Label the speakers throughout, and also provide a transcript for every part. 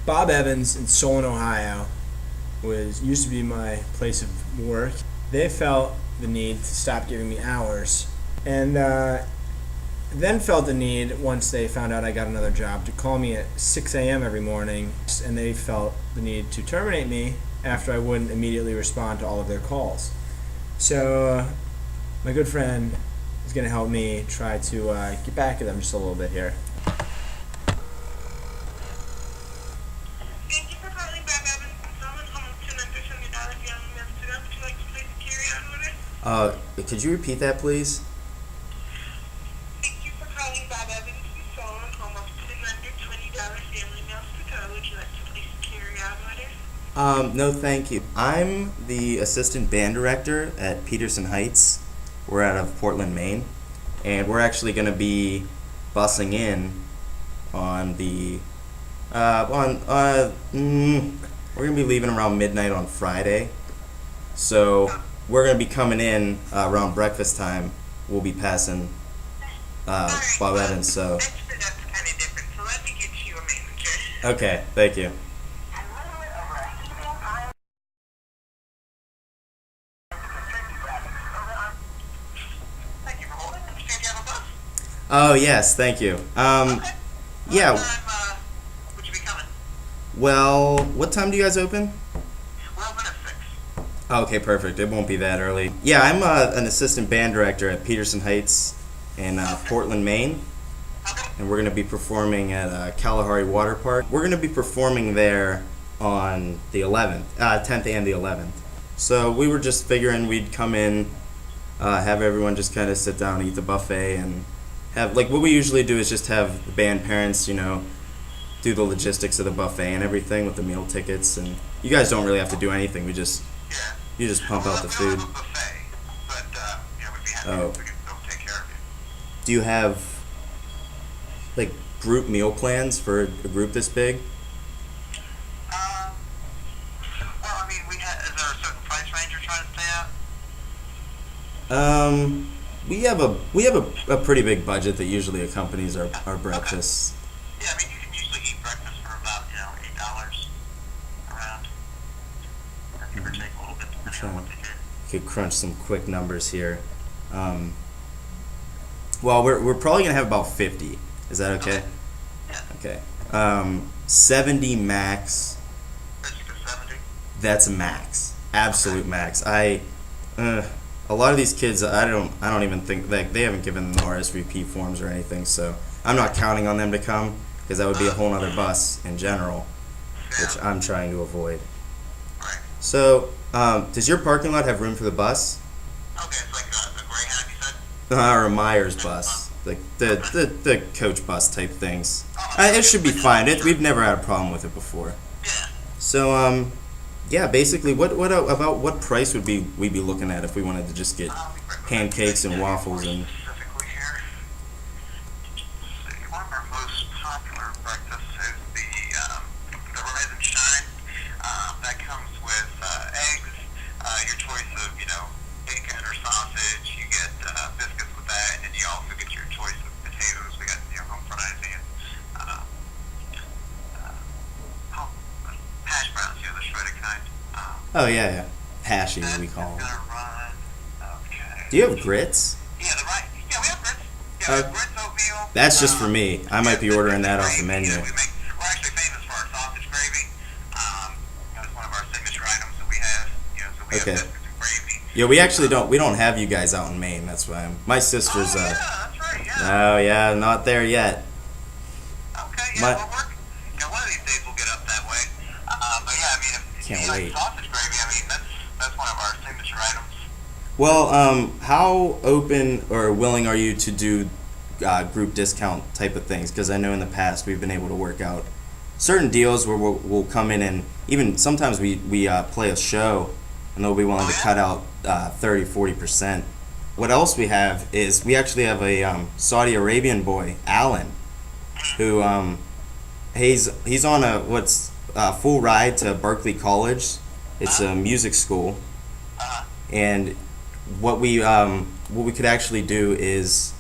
Speaker 1: Bob Evans in Solon, Ohio, was used to be my place of work. They felt the need to stop giving me hours, and then felt the need, once they found out I got another job, to call me at 6 a.m. every morning, and they felt the need to terminate me after I wouldn't immediately respond to all of their calls. So my good friend is going to help me try to get back at them just a little bit here.
Speaker 2: Thank you for calling Bob Evans and Solomon Home to $170 beyond the to them. Would you like to place a carry-on order?
Speaker 3: Could you repeat that, please?
Speaker 2: Thank you for calling Bob Evans and Solomon Home up to $120 family meals to go. Would you like to place a carry-on order?
Speaker 3: No, thank you. I'm the assistant band director at Peterson Heights. We're out of Portland, Maine, and we're actually going to be bussing in on the we're going to be leaving around midnight on Friday. So we're going to be coming in around breakfast time. We'll be passing Bob Evans. So
Speaker 2: That's kind of different, so let me get you a manager.
Speaker 3: okay, thank you.
Speaker 2: Thank you for holding. Understand you have a bus?
Speaker 3: Oh yes, thank you. Yeah.
Speaker 2: What time would you be coming?
Speaker 3: Well, what time do you guys open?
Speaker 2: We're open at 6.
Speaker 3: Okay, perfect. It won't be that early. Yeah, I'm an assistant band director at Peterson Heights in Portland, Maine,
Speaker 2: Okay.
Speaker 3: and we're going to be performing at Kalahari Water Park. We're going to be performing there on the 11th, 10th and the 11th. So we were just figuring we'd come in, have everyone just kind of sit down, eat the buffet, and have, like, what we usually do is just have the band parents, you know, do the logistics of the buffet and everything with the meal tickets, and you guys don't really have to do anything. You just pump out the food.
Speaker 2: We don't have a buffet, but we'd be happy
Speaker 3: Oh.
Speaker 2: if we could still take care of you.
Speaker 3: Do you have like group meal plans for a group this big?
Speaker 2: Well, I mean, is there a certain price range you're trying to stay at?
Speaker 3: We have a pretty big budget that usually accompanies our breakfasts.
Speaker 2: Yeah, I mean, you can usually eat breakfast for about, $8 around. Or give or take a little bit, depending on what they do.
Speaker 3: Could crunch some quick numbers here. Well, we're probably gonna have about 50. Is that okay?
Speaker 2: Yeah.
Speaker 3: Okay. 70 max.
Speaker 2: 50 to 70.
Speaker 3: That's a max. Absolute max. A lot of these kids, I don't even think, like, they haven't given them RSVP forms or anything, so I'm not counting on them to come, because that would be a whole nother bus in general, which I'm trying to avoid.
Speaker 2: Right.
Speaker 3: So, does your parking lot have room for the bus?
Speaker 2: Okay, it's like a Greyhound, you said?
Speaker 3: Or a Myers bus, like the coach bus type things. It should be fine. We've never had a problem with it before.
Speaker 2: Yeah.
Speaker 3: So, yeah, basically, what price would we be looking at if we wanted to just get pancakes and waffles and?
Speaker 2: Specifically here. One of our most popular breakfasts is the Rise and Shine. That comes with eggs, your choice of, bacon or sausage. You get biscuits with that, and you also get your choice of potatoes. We got, home fries and hash browns, the shredded kind.
Speaker 3: Oh yeah, hashy we call
Speaker 2: It's
Speaker 3: them.
Speaker 2: gonna run. Okay.
Speaker 3: Do you have grits?
Speaker 2: Yeah, we have grits. Yeah, we have grits, oatmeal.
Speaker 3: That's just for me. I might be ordering that off the menu.
Speaker 2: We're actually famous for our sausage gravy. It's one of our signature items that we have. So we
Speaker 3: Okay.
Speaker 2: have biscuits and gravy.
Speaker 3: Yeah, we don't have you guys out in Maine. That's why my sister's.
Speaker 2: Yeah, that's right. Yeah.
Speaker 3: Oh yeah, not there yet.
Speaker 2: Okay. Yeah.
Speaker 3: My-
Speaker 2: Well, one of these days we'll get up that way. But yeah, I mean, if
Speaker 3: Can't
Speaker 2: you like
Speaker 3: wait.
Speaker 2: sausage gravy, I mean, that's one of our signature items.
Speaker 3: Well, how open or willing are you to do group discount type of things? Because I know in the past we've been able to work out certain deals where we'll come in, and even sometimes we play a show and they'll be willing to cut out 30-40%. What else we have is we actually have a Saudi Arabian boy, Alan, who he's on a full ride to Berkeley College. It's a music school, and what we could actually do is,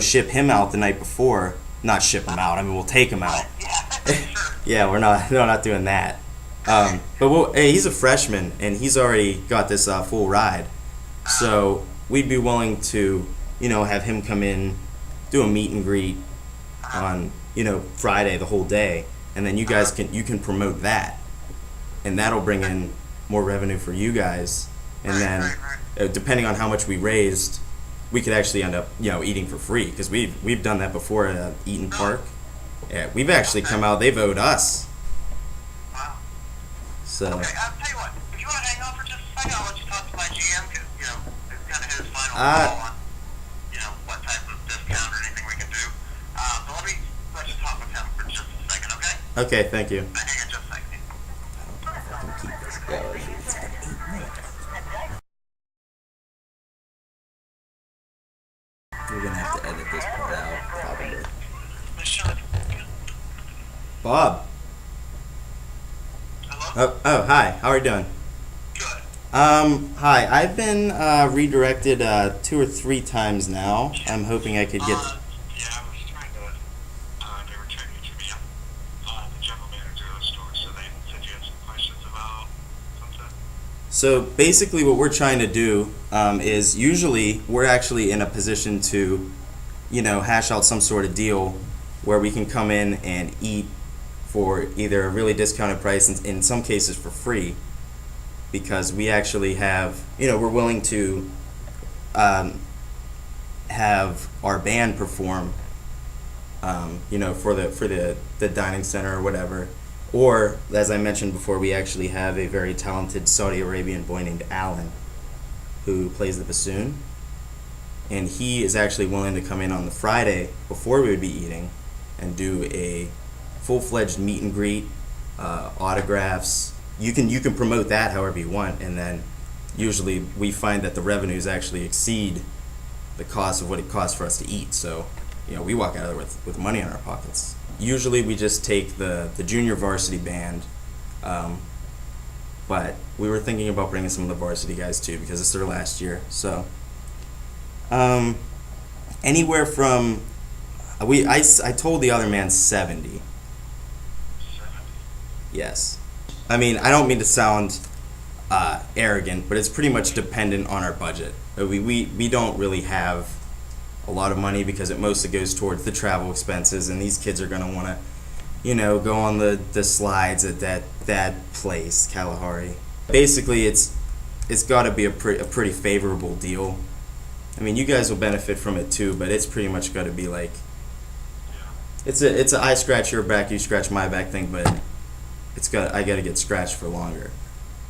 Speaker 3: ship him out the night before. Not ship him out. I mean, we'll take him out. Yeah, we're not no, not doing that. But hey, he's a freshman and he's already got this full ride, so we'd be willing to, have him come in, do a meet and greet on, Friday the whole day, and then you guys can promote that, and that'll bring in more revenue for you guys, and then depending on how much we raised, we could actually end up eating for free because we've done that before at Eaton Park. Yeah, we've actually come out. They've owed us.
Speaker 2: Wow.
Speaker 3: So.
Speaker 2: Okay, I'll tell you what. If you want to hang on for just a second, I'll let you talk to my GM because it's kind of his final call on what type of discount or anything we can do. So let you talk with him for just a second, okay?
Speaker 3: Okay, thank you.
Speaker 2: Hang on just a second.
Speaker 3: Keep this going. It's been 8 minutes. We're gonna have to edit this part out, probably. Bob.
Speaker 2: Hello?
Speaker 3: Oh, hi. How are you doing?
Speaker 2: Good.
Speaker 3: Hi. I've been redirected 2 or 3 times now. I'm hoping I could get.
Speaker 2: Yeah, I was trying to. They were trying to reach me. The general manager of the store, so they said you had some questions about something.
Speaker 3: So basically, what we're trying to do is usually we're actually in a position to, hash out some sort of deal where we can come in and eat for either a really discounted price and in some cases for free, because we actually have, we're willing to have our band perform, for the dining center or whatever. Or, as I mentioned before, we actually have a very talented Saudi Arabian boy named Alan who plays the bassoon. And he is actually willing to come in on the Friday before we would be eating and do a full-fledged meet and greet, autographs. You can promote that however you want, and then usually we find that the revenues actually exceed the cost of what it costs for us to eat. So, we walk out of there with money in our pockets. Usually we just take the junior varsity band, but we were thinking about bringing some of the varsity guys too because it's their last year. So, anywhere from I told the other man 70. Yes. I mean, I don't mean to sound arrogant, but it's pretty much dependent on our budget. We don't really have a lot of money because it mostly goes towards the travel expenses, and these kids are going to want to, go on the slides at that place, Kalahari. Basically, it's got to be a pretty favorable deal. I mean, you guys will benefit from it too, but it's pretty much got to be like, it's a I scratch your back, you scratch my back thing, but I got to get scratched for longer.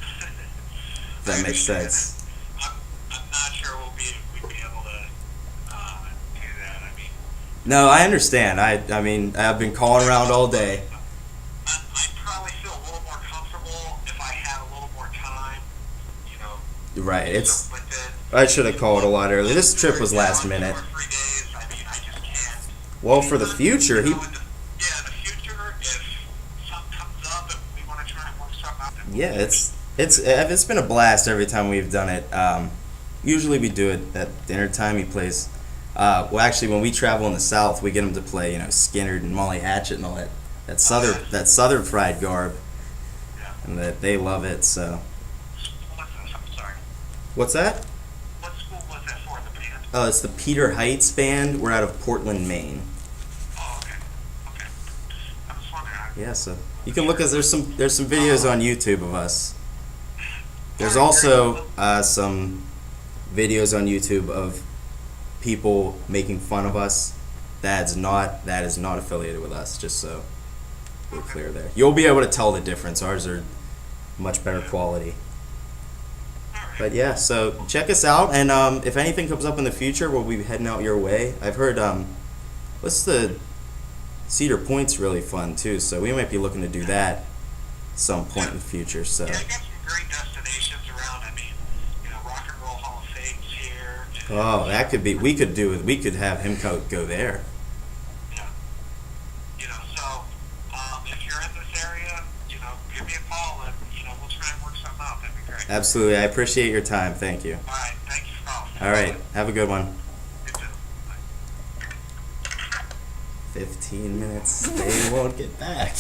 Speaker 3: If that makes sense.
Speaker 2: I'm not sure we'd be able to do that. I mean.
Speaker 3: No, I understand. I mean, I've been calling around all day.
Speaker 2: I'd probably feel a little more comfortable if I had a little more time.
Speaker 3: Right. I should have called a lot earlier. This trip was last minute.
Speaker 2: 3 days. I mean, I just can't.
Speaker 3: Well, for the future,
Speaker 2: In the future, if something comes up and we want to try and work something out.
Speaker 3: Yeah, it's been a blast every time we've done it. Usually we do it at dinner time. He plays. Well, actually, when we travel in the South, we get him to play, Skinner and Molly Hatchet and all that southern fried garb,
Speaker 2: Yeah.
Speaker 3: and that they love it. So.
Speaker 2: I'm sorry.
Speaker 3: What's that?
Speaker 2: What school was that for, the band?
Speaker 3: It's the Peter Heights Band. We're out of Portland, Maine.
Speaker 2: Oh, okay. Okay. I was wondering.
Speaker 3: Yeah, so you can look at there's some videos on YouTube of us. There's also some videos on YouTube of people making fun of us. That is not affiliated with us. Just so we're clear there. You'll be able to tell the difference. Ours are much better quality. But yeah, so check us out, and if anything comes up in the future, we'll be heading out your way. I've heard what's the Cedar Point's really fun too, so we might be looking to do that at some point in the future. So.
Speaker 2: Yeah, I got some great destinations around. I mean, Rock and Roll Hall of Fame's here.
Speaker 3: Oh, that could be. We could have him go there.
Speaker 2: Yeah. So if you're in this area, give me a call and we'll try and work something out. That'd be great.
Speaker 3: Absolutely, I appreciate your time. Thank you.
Speaker 2: All right, thank you for calling.
Speaker 3: All right, have a good one.
Speaker 2: You too. Bye.
Speaker 3: 15 minutes. They won't get back.